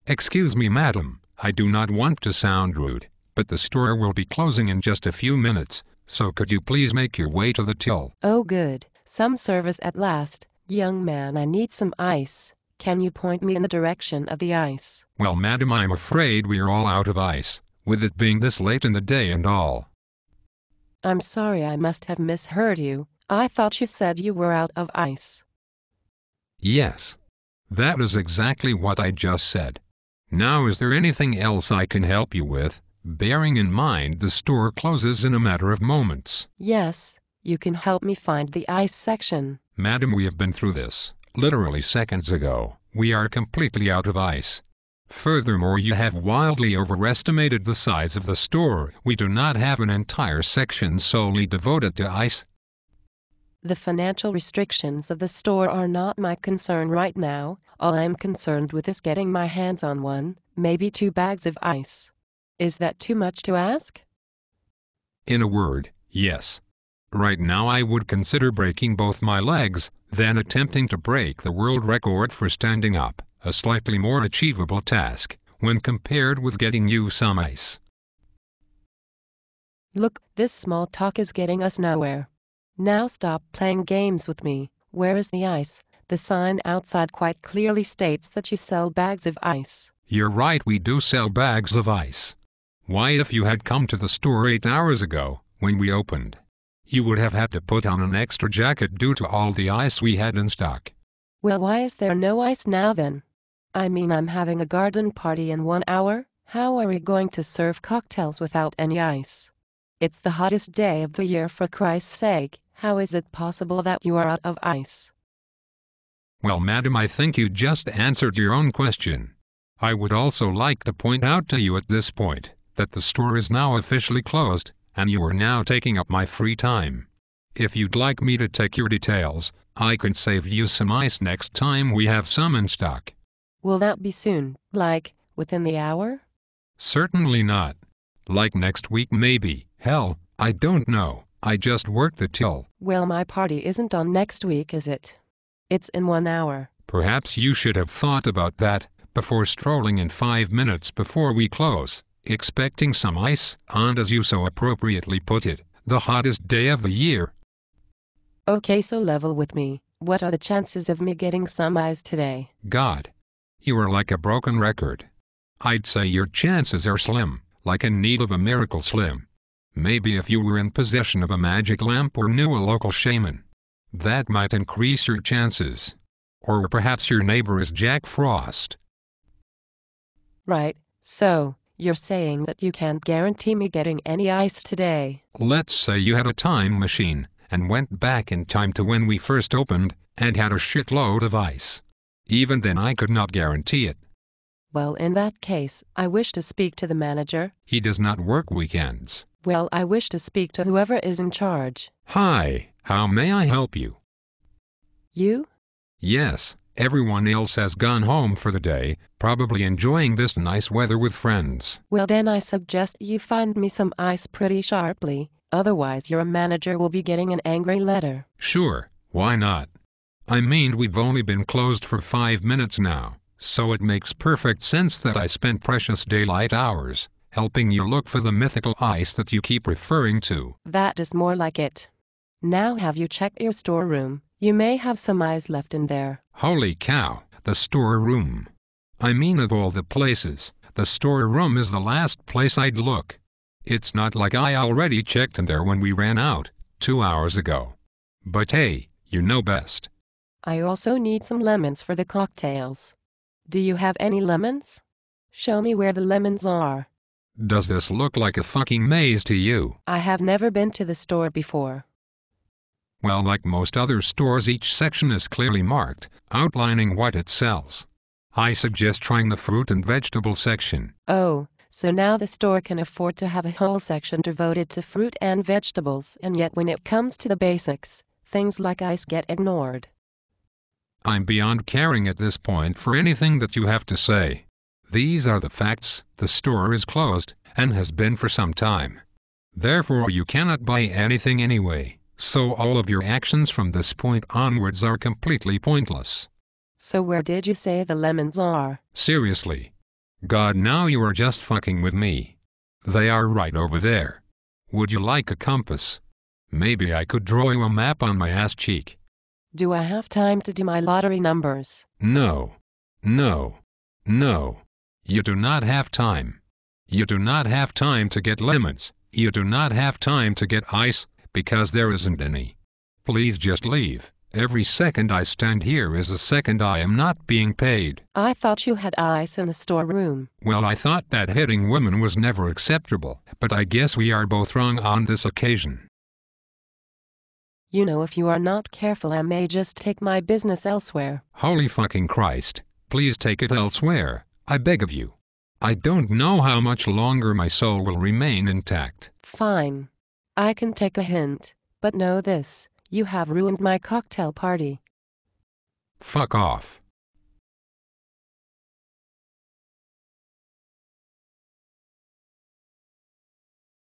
Excuse me, madam, I do not want to sound rude, but the store will be closing in just a few minutes, so could you please make your way to the till? Oh good, some service at last. Young man, I need some ice. Can you point me in the direction of the ice? Well, madam, I'm afraid we are all out of ice, with it being this late in the day and all. I'm sorry, I must have misheard you. I thought you said you were out of ice. Yes. That is exactly what I just said. Now, is there anything else I can help you with, bearing in mind the store closes in a matter of moments? Yes, you can help me find the ice section. Madam, we have been through this, literally seconds ago. We are completely out of ice. Furthermore, you have wildly overestimated the size of the store. We do not have an entire section solely devoted to ice. The financial restrictions of the store are not my concern right now. All I'm concerned with is getting my hands on one, maybe 2 bags of ice. Is that too much to ask? In a word, yes. Right now I would consider breaking both my legs, then attempting to break the world record for standing up, a slightly more achievable task, when compared with getting you some ice. Look, this small talk is getting us nowhere. Now stop playing games with me. Where is the ice? The sign outside quite clearly states that you sell bags of ice. You're right, we do sell bags of ice. Why, if you had come to the store 8 hours ago, when we opened, you would have had to put on an extra jacket due to all the ice we had in stock. Well, why is there no ice now then? I mean, I'm having a garden party in 1 hour. How are we going to serve cocktails without any ice? It's the hottest day of the year, for Christ's sake. How is it possible that you are out of ice? Well, madam, I think you just answered your own question. I would also like to point out to you at this point that the store is now officially closed, and you are now taking up my free time. If you'd like me to take your details, I can save you some ice next time we have some in stock. Will that be soon, like within the hour? Certainly not. Like next week maybe. Hell, I don't know. I just worked the till. Well, my party isn't on next week, is it? It's in 1 hour. Perhaps you should have thought about that before strolling in 5 minutes before we close, expecting some ice on, as you so appropriately put it, the hottest day of the year. Okay, so level with me. What are the chances of me getting some ice today? God, you are like a broken record. I'd say your chances are slim, like in need of a miracle slim. Maybe if you were in possession of a magic lamp or knew a local shaman, that might increase your chances. Or perhaps your neighbor is Jack Frost. Right, so you're saying that you can't guarantee me getting any ice today. Let's say you had a time machine and went back in time to when we first opened and had a shitload of ice. Even then I could not guarantee it. Well, in that case, I wish to speak to the manager. He does not work weekends. Well, I wish to speak to whoever is in charge. Hi, how may I help you? You? Yes, everyone else has gone home for the day, probably enjoying this nice weather with friends. Well, then I suggest you find me some ice pretty sharply, otherwise your manager will be getting an angry letter. Sure, why not? I mean, we've only been closed for 5 minutes now, so it makes perfect sense that I spent precious daylight hours helping you look for the mythical ice that you keep referring to. That is more like it. Now have you checked your storeroom? You may have some ice left in there. Holy cow, the storeroom. I mean, of all the places, the storeroom is the last place I'd look. It's not like I already checked in there when we ran out 2 hours ago. But hey, you know best. I also need some lemons for the cocktails. Do you have any lemons? Show me where the lemons are. Does this look like a fucking maze to you? I have never been to the store before. Well, like most other stores, each section is clearly marked, outlining what it sells. I suggest trying the fruit and vegetable section. Oh, so now the store can afford to have a whole section devoted to fruit and vegetables, and yet when it comes to the basics, things like ice get ignored. I'm beyond caring at this point for anything that you have to say. These are the facts. The store is closed, and has been for some time. Therefore you cannot buy anything anyway, so all of your actions from this point onwards are completely pointless. So where did you say the lemons are? Seriously. God, now you are just fucking with me. They are right over there. Would you like a compass? Maybe I could draw you a map on my ass cheek. Do I have time to do my lottery numbers? No. No. No. You do not have time. You do not have time to get lemons. You do not have time to get ice, because there isn't any. Please just leave. Every second I stand here is a second I am not being paid. I thought you had ice in the storeroom. Well, I thought that hitting women was never acceptable, but I guess we are both wrong on this occasion. You know, if you are not careful, I may just take my business elsewhere. Holy fucking Christ. Please take it elsewhere, I beg of you. I don't know how much longer my soul will remain intact. Fine. I can take a hint, but know this, you have ruined my cocktail party. Fuck off.